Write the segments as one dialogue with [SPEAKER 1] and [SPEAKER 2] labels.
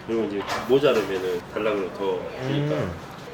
[SPEAKER 1] 그리고 이제 모자르면은 달라고 더 주니까.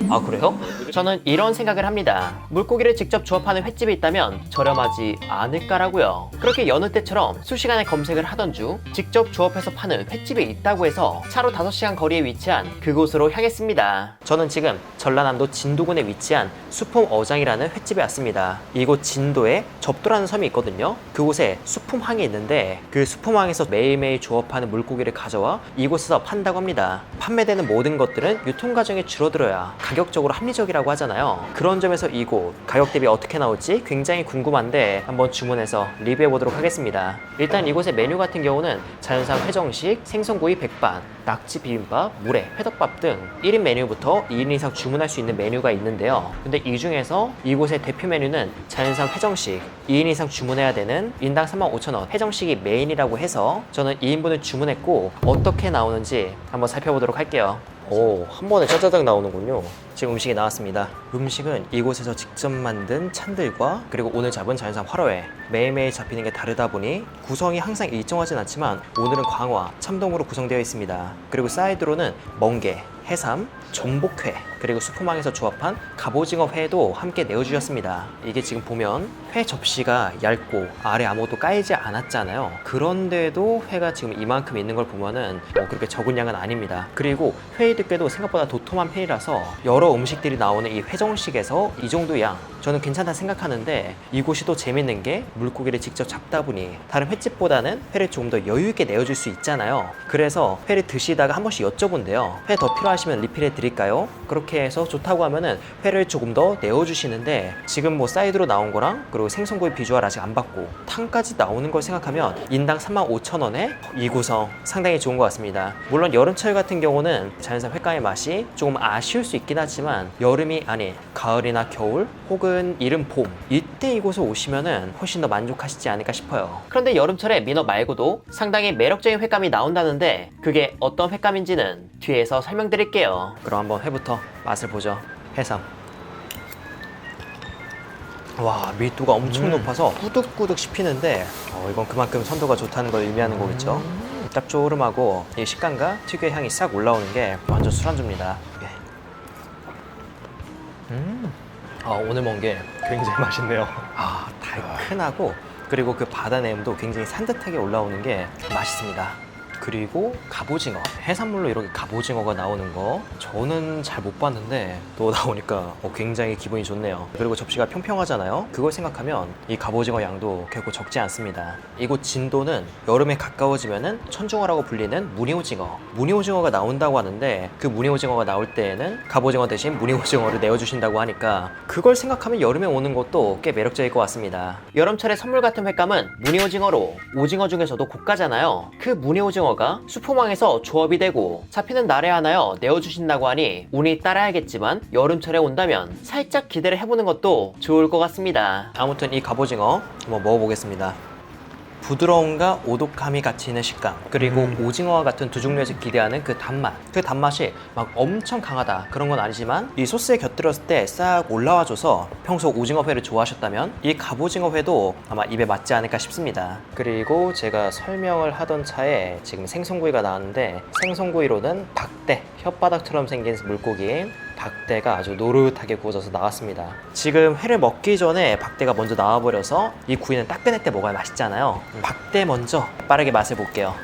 [SPEAKER 2] 아 그래요? 저는 이런 생각을 합니다. 물고기를 직접 조업하는 횟집이 있다면 저렴하지 않을까라고요. 그렇게 여느 때처럼 수시간에 검색을 하던 중 직접 조업해서 파는 횟집이 있다고 해서 차로 5시간 거리에 위치한 그곳으로 향했습니다. 저는 지금 전라남도 진도군에 위치한 수품어장이라는 횟집에 왔습니다. 이곳 진도에 접도라는 섬이 있거든요. 그곳에 수품항이 있는데 그 수품항에서 매일매일 조업하는 물고기를 가져와 이곳에서 판다고 합니다. 판매되는 모든 것들은 유통 과정에 줄어들어야 가격적으로 합리적이라고 하잖아요. 그런 점에서 이곳 가격 대비 어떻게 나올지 굉장히 궁금한데 한번 주문해서 리뷰해 보도록 하겠습니다. 일단 이곳의 메뉴 같은 경우는 자연산 회정식, 생선구이 백반, 낙지 비빔밥, 물회, 회덮밥 등 1인 메뉴부터 2인 이상 주문할 수 있는 메뉴가 있는데요. 근데 이 중에서 이곳의 대표 메뉴는 자연산 회정식, 2인 이상 주문해야 되는 인당 35,000원 회정식이 메인이라고 해서 저는 2인분을 주문했고 어떻게 나오는지 한번 살펴보도록 할게요. 오, 한 번에 짜자작 나오는군요. 지금 음식이 나왔습니다. 음식은 이곳에서 직접 만든 찬들과 그리고 오늘 잡은 자연산 화로회 매일매일 잡히는 게 다르다 보니 구성이 항상 일정하진 않지만 오늘은 광어, 참돔으로 구성되어 있습니다. 그리고 사이드로는 멍게, 해삼, 전복회 그리고 수포망에서 조합한 갑오징어 회도 함께 내어주셨습니다. 이게 지금 보면 회 접시가 얇고 아래 아무것도 깔지 않았잖아요. 그런데도 회가 지금 이만큼 있는 걸 보면은 그렇게 적은 양은 아닙니다. 그리고 회의 듣기도 생각보다 도톰한 편이라서 여러 음식들이 나오는 이 회정식에서 이 정도 양 저는 괜찮다 생각하는데 이곳이 또 재밌는 게 물고기를 직접 잡다 보니 다른 횟집보다는 회를 조금 더 여유 있게 내어줄 수 있잖아요. 그래서 회를 드시다가 한 번씩 여쭤본대요. 회 더 필요하시면 리필해 드릴까요? 그렇게 해서 좋다고 하면은 회를 조금 더 내어주시는데 지금 뭐 사이드로 나온 거랑 그리고 생선구이 비주얼 아직 안 받고 탕까지 나오는 걸 생각하면 인당 35,000원에 이 구성 상당히 좋은 것 같습니다. 물론 여름철 같은 경우는 자연산 횟감의 맛이 조금 아쉬울 수 있긴 하지만 여름이 아닌 가을이나 겨울 혹은 이른 봄 이때 이곳에 오시면은 훨씬 더 만족하시지 않을까 싶어요. 그런데 여름철에 민어 말고도 상당히 매력적인 횟감이 나온다는데 그게 어떤 횟감인지는 뒤에서 설명드릴게요. 그럼 한번 회부터 맛을 보죠. 해삼. 와, 밀도가 엄청 높아서 꾸덕꾸덕 씹히는데 이건 그만큼 선도가 좋다는 걸 의미하는 거겠죠. 짭조름하고 이 식감과 특유의 향이 싹 올라오는 게 완전 술안주입니다. 오늘 먹은 게 굉장히 맛있네요. 달큰하고 그리고 그 바다 내음도 굉장히 산뜻하게 올라오는 게 맛있습니다. 그리고 갑오징어, 해산물로 이렇게 갑오징어가 나오는 거 저는 잘 못 봤는데 또 나오니까 굉장히 기분이 좋네요. 그리고 접시가 평평하잖아요. 그걸 생각하면 이 갑오징어 양도 결코 적지 않습니다. 이곳 진도는 여름에 가까워지면은 천중어라고 불리는 무늬오징어가 나온다고 하는데 그 무늬오징어가 나올 때에는 갑오징어 대신 무늬오징어를 내어주신다고 하니까 그걸 생각하면 여름에 오는 것도 꽤 매력적일 것 같습니다. 여름철에 선물 같은 횟감은 무늬오징어로 오징어 중에서도 고가잖아요. 그 무늬오징어 수포망에서 조업이 되고 잡히는 날에 하나여 내어주신다고 하니 운이 따라야겠지만 여름철에 온다면 살짝 기대를 해보는 것도 좋을 것 같습니다. 아무튼 이 갑오징어 한번 먹어보겠습니다. 부드러움과 오독함이 같이 있는 식감 그리고 오징어와 같은 두 종류에서 기대하는 그 단맛이 막 엄청 강하다 그런 건 아니지만 이 소스에 곁들였을 때 싹 올라와줘서 평소 오징어 회를 좋아하셨다면 이 갑오징어 회도 아마 입에 맞지 않을까 싶습니다. 그리고 제가 설명을 하던 차에 지금 생선구이가 나왔는데 생선구이로는 박대 혓바닥처럼 생긴 물고기 박대가 아주 노릇하게 구워져서 나왔습니다. 지금 회를 먹기 전에 박대가 먼저 나와버려서 이 구이는 따끈할 때 먹어야 맛있잖아요. 박대 먼저 빠르게 맛을 볼게요.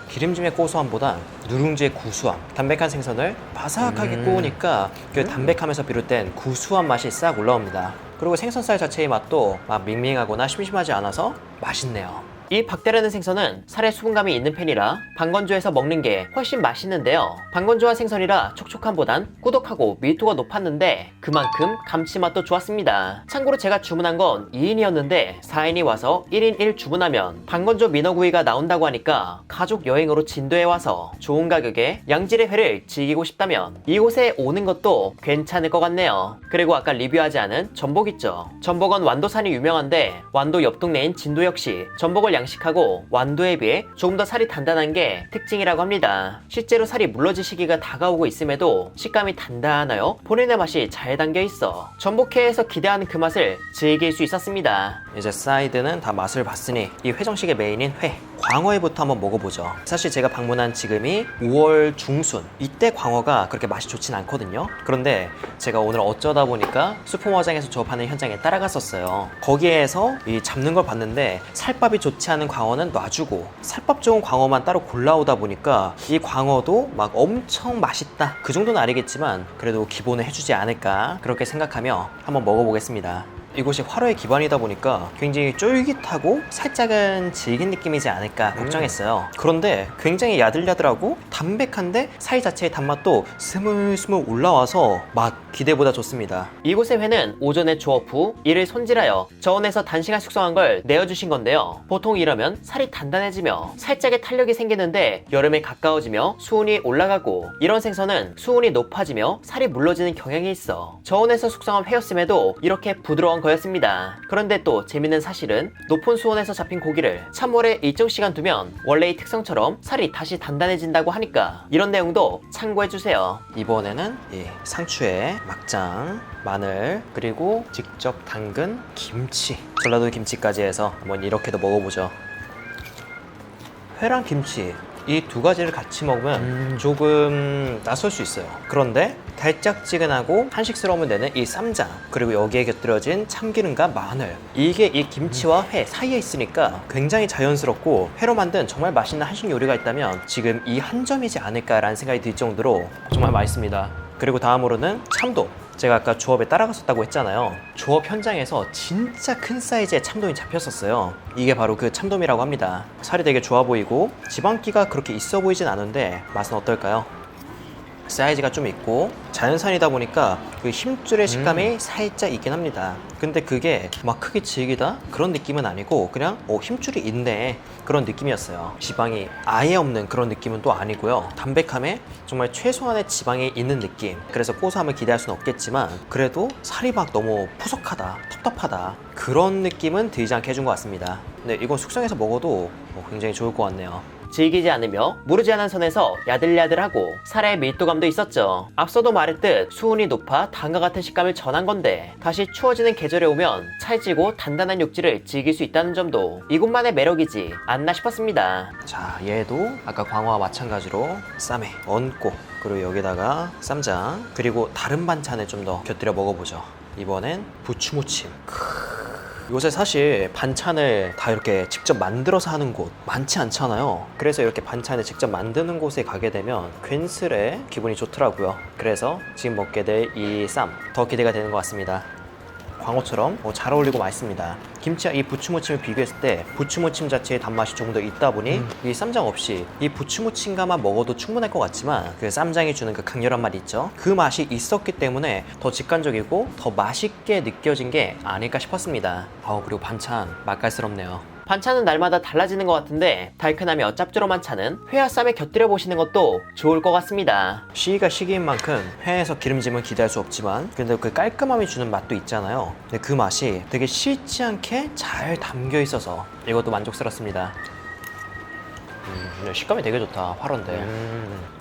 [SPEAKER 2] 기름짐의 고소함보다 누룽지의 구수함, 담백한 생선을 바삭하게 구우니까 그 담백함에서 비롯된 구수한 맛이 싹 올라옵니다. 그리고 생선살 자체의 맛도 막 밍밍하거나 심심하지 않아서 맛있네요. 이 박대라는 생선은 살에 수분감이 있는 편이라 방건조해서 먹는 게 훨씬 맛있는데요. 방건조한 생선이라 촉촉함보단 꾸덕하고 밀도가 높았는데 그만큼 감칠맛도 좋았습니다. 참고로 제가 주문한 건 2인이었는데 4인이 와서 1인 1 주문하면 방건조 민어구이가 나온다고 하니까 가족 여행으로 진도에 와서 좋은 가격에 양질의 회를 즐기고 싶다면 이곳에 오는 것도 괜찮을 것 같네요. 그리고 아까 리뷰하지 않은 전복 있죠. 전복은 완도산이 유명한데 완도 옆 동네인 진도 역시 전복을 양식하고 완도에 비해 조금 더 살이 단단한 게 특징이라고 합니다. 실제로 살이 물러질 시기가 다가오고 있음에도 식감이 단단하여 본연의 맛이 잘 담겨 있어 전복회에서 기대하는 그 맛을 즐길 수 있었습니다. 이제 사이드는 다 맛을 봤으니 이 회정식의 메인인 회 광어회부터 한번 먹어보죠. 사실 제가 방문한 지금이 5월 중순, 이때 광어가 그렇게 맛이 좋진 않거든요. 그런데 제가 오늘 어쩌다 보니까 수포마장에서 조업하는 현장에 따라갔었어요. 거기에서 이 잡는 걸 봤는데 살밥이 좋지 않은 광어는 놔주고 살밥 좋은 광어만 따로 골라오다 보니까 이 광어도 막 엄청 맛있다, 그 정도는 아니겠지만 그래도 기본을 해주지 않을까, 그렇게 생각하며 한번 먹어보겠습니다. 이곳이 화로의 기반이다 보니까 굉장히 쫄깃하고 살짝은 질긴 느낌이지 않을까 걱정했어요. 그런데 굉장히 야들야들하고 담백한데 사이 자체의 단맛도 스물스물 올라와서 맛 기대보다 좋습니다. 이곳의 회는 오전에 조업 후 이를 손질하여 저온에서 단시간 숙성한 걸 내어주신 건데요. 보통 이러면 살이 단단해지며 살짝의 탄력이 생기는데 여름에 가까워지며 수온이 올라가고 이런 생선은 수온이 높아지며 살이 물러지는 경향이 있어 저온에서 숙성한 회였음에도 이렇게 부드러운 거였습니다. 그런데 또 재밌는 사실은 높은 수온에서 잡힌 고기를 찬물에 일정 시간 두면 원래의 특성처럼 살이 다시 단단해진다고 하니까 이런 내용도 참고해주세요. 이번에는 이 상추에 막장, 마늘, 그리고 직접 담근 김치, 전라도 김치까지 해서 한번 이렇게도 먹어보죠. 회랑 김치 이 두 가지를 같이 먹으면 조금 낯설 수 있어요. 그런데 달짝지근하고 한식스러움을 내는 이 쌈장, 그리고 여기에 곁들여진 참기름과 마늘, 이게 이 김치와 회 사이에 있으니까 굉장히 자연스럽고 회로 만든 정말 맛있는 한식 요리가 있다면 지금 이 한 점이지 않을까라는 생각이 들 정도로 정말 맛있습니다. 그리고 다음으로는 참돔. 제가 아까 조업에 따라갔었다고 했잖아요. 조업 현장에서 진짜 큰 사이즈의 참돔이 잡혔었어요. 이게 바로 그 참돔이라고 합니다. 살이 되게 좋아 보이고 지방기가 그렇게 있어 보이진 않은데 맛은 어떨까요? 사이즈가 좀 있고 자연산이다 보니까 그 힘줄의 식감이 살짝 있긴 합니다. 근데 그게 막 크게 질기다 그런 느낌은 아니고 그냥 힘줄이 있네 그런 느낌이었어요. 지방이 아예 없는 그런 느낌은 또 아니고요. 담백함에 정말 최소한의 지방이 있는 느낌. 그래서 고소함을 기대할 수는 없겠지만 그래도 살이 막 너무 푸석하다, 텁텁하다 그런 느낌은 들지 않게 해준 것 같습니다. 근데 이건 숙성해서 먹어도 굉장히 좋을 것 같네요. 질기지 않으며 무르지 않은 선에서 야들야들하고 살의 밀도감도 있었죠. 앞서도 말했듯 수온이 높아 단과 같은 식감을 전한 건데 다시 추워지는 계절에 오면 찰지고 단단한 육질을 즐길 수 있다는 점도 이곳만의 매력이지 않나 싶었습니다. 자, 얘도 아까 광어와 마찬가지로 쌈에 얹고 그리고 여기다가 쌈장 그리고 다른 반찬을 좀 더 곁들여 먹어보죠. 이번엔 부추무침. 요새 사실 반찬을 다 이렇게 직접 만들어서 하는 곳 많지 않잖아요. 그래서 이렇게 반찬을 직접 만드는 곳에 가게 되면 괜스레 기분이 좋더라고요. 그래서 지금 먹게 될 이 쌈 더 기대가 되는 것 같습니다. 광어처럼 잘 어울리고 맛있습니다. 김치와 이 부추무침을 비교했을 때 부추무침 자체의 단맛이 조금 더 있다 보니 이 쌈장 없이 이 부추무침과만 먹어도 충분할 것 같지만 그 쌈장이 주는 그 강렬한 맛 있죠? 그 맛이 있었기 때문에 더 직관적이고 더 맛있게 느껴진 게 아닐까 싶었습니다. 그리고 반찬 맛깔스럽네요. 반찬은 날마다 달라지는 것 같은데 달큰하며 짭조름한 차는 회와 쌈에 곁들여 보시는 것도 좋을 것 같습니다. 시기가 시기인 만큼 회에서 기름짐은 기대할 수 없지만 근데 그 깔끔함이 주는 맛도 있잖아요. 근데 그 맛이 되게 싫지 않게 잘 담겨 있어서 이것도 만족스럽습니다. 식감이 되게 좋다. 화로인데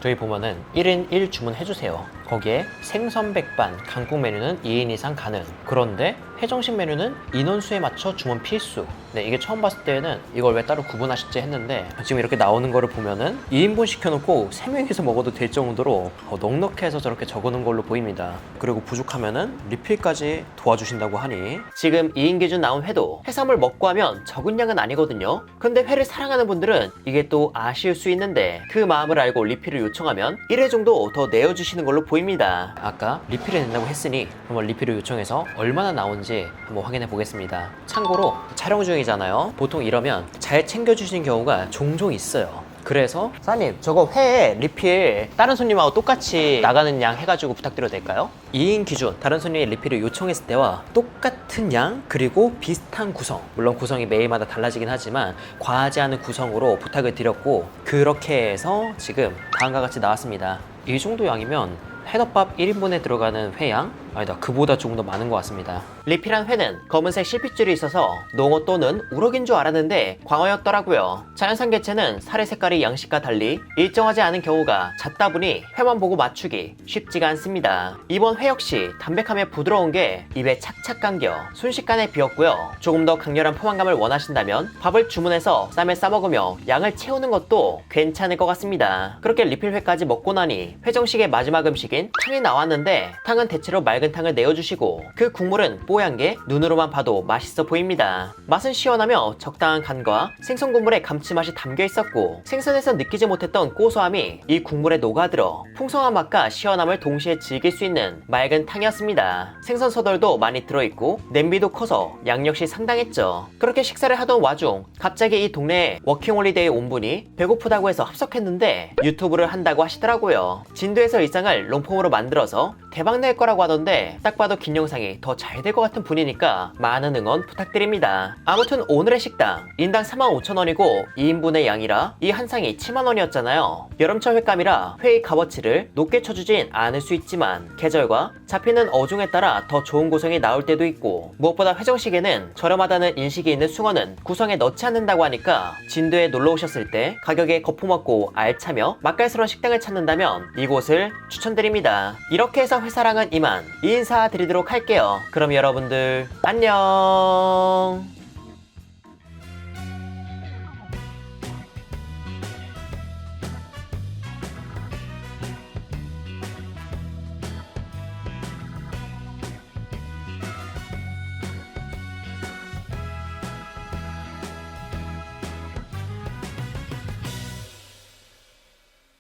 [SPEAKER 2] 저희 보면은 1인 1 주문해주세요. 거기에 생선 백반, 강국 메뉴는 2인 이상 가능. 그런데 회정식 메뉴는 인원수에 맞춰 주문 필수. 네, 이게 처음 봤을 때는 이걸 왜 따로 구분하셨지 했는데 지금 이렇게 나오는 거를 보면은 2인분 시켜놓고 3명이서 먹어도 될 정도로 넉넉해서 저렇게 적어놓은 걸로 보입니다. 그리고 부족하면은 리필까지 도와주신다고 하니 지금 2인 기준 나온 회도 해산물 먹고 하면 적은 양은 아니거든요. 근데 회를 사랑하는 분들은 이게 또 아쉬울 수 있는데 그 마음을 알고 리필을 요청하면 1회 정도 더 내어주시는 걸로 보입니다. 아까 리필을 낸다고 했으니 한번 리필을 요청해서 얼마나 나온지 한번 확인해 보겠습니다. 참고로 촬영 중이잖아요. 보통 이러면 잘 챙겨주시는 경우가 종종 있어요. 그래서 사장님 저거 회 리필 다른 손님하고 똑같이 나가는 양 해가지고 부탁드려도 될까요? 2인 기준 다른 손님이 리필을 요청했을 때와 똑같은 양 그리고 비슷한 구성, 물론 구성이 매일마다 달라지긴 하지만 과하지 않은 구성으로 부탁을 드렸고 그렇게 해서 지금 다음과 같이 나왔습니다. 이 정도 양이면 해덮밥 1인분에 들어가는 회양, 아니다, 그보다 조금 더 많은 것 같습니다. 리필한 회는 검은색 실핏줄이 있어서 농어 또는 우럭인 줄 알았는데 광어였더라고요. 자연산 개체는 살의 색깔이 양식과 달리 일정하지 않은 경우가 잦다 보니 회만 보고 맞추기 쉽지가 않습니다. 이번 회 역시 담백함에 부드러운 게 입에 착착 감겨 순식간에 비었고요. 조금 더 강렬한 포만감을 원하신다면 밥을 주문해서 쌈에 싸먹으며 양을 채우는 것도 괜찮을 것 같습니다. 그렇게 리필회까지 먹고 나니 회정식의 마지막 음식인 탕이 나왔는데, 탕은 대체로 맑은 탕을 내어주시고 그 국물은 뽀얀 게 눈으로만 봐도 맛있어 보입니다. 맛은 시원하며 적당한 간과 생선 국물의 감칠맛이 담겨 있었고, 생선에서 느끼지 못했던 고소함이 이 국물에 녹아들어 풍성한 맛과 시원함을 동시에 즐길 수 있는 맑은 탕이었습니다. 생선 서덜도 많이 들어있고 냄비도 커서 양 역시 상당했죠. 그렇게 식사를 하던 와중 갑자기 이 동네에 워킹홀리데이 온 분이 배고프다고 해서 합석했는데 유튜브를 한다고 하시더라고요. 진도에서 일상을 롱폼으로 만들어서 대박 낼 거라고 하던데, 딱 봐도 긴 영상이 더 잘 될 것 같은 분이니까 많은 응원 부탁드립니다. 아무튼 오늘의 식당 인당 45,000원이고 2인분의 양이라 이 한 상이 7만원이었잖아요. 여름철 횟감이라 회의 값어치를 높게 쳐주진 않을 수 있지만 계절과 잡히는 어종에 따라 더 좋은 구성이 나올 때도 있고, 무엇보다 회정식에는 저렴하다는 인식이 있는 숭어는 구성에 넣지 않는다고 하니까 진도에 놀러 오셨을 때 가격에 거품없고 알차며 맛깔스러운 식당을 찾는다면 이곳을 추천드립니다. 이렇게 해서 회사랑은 이만 인사드리도록 할게요. 그럼 여러분들 안녕.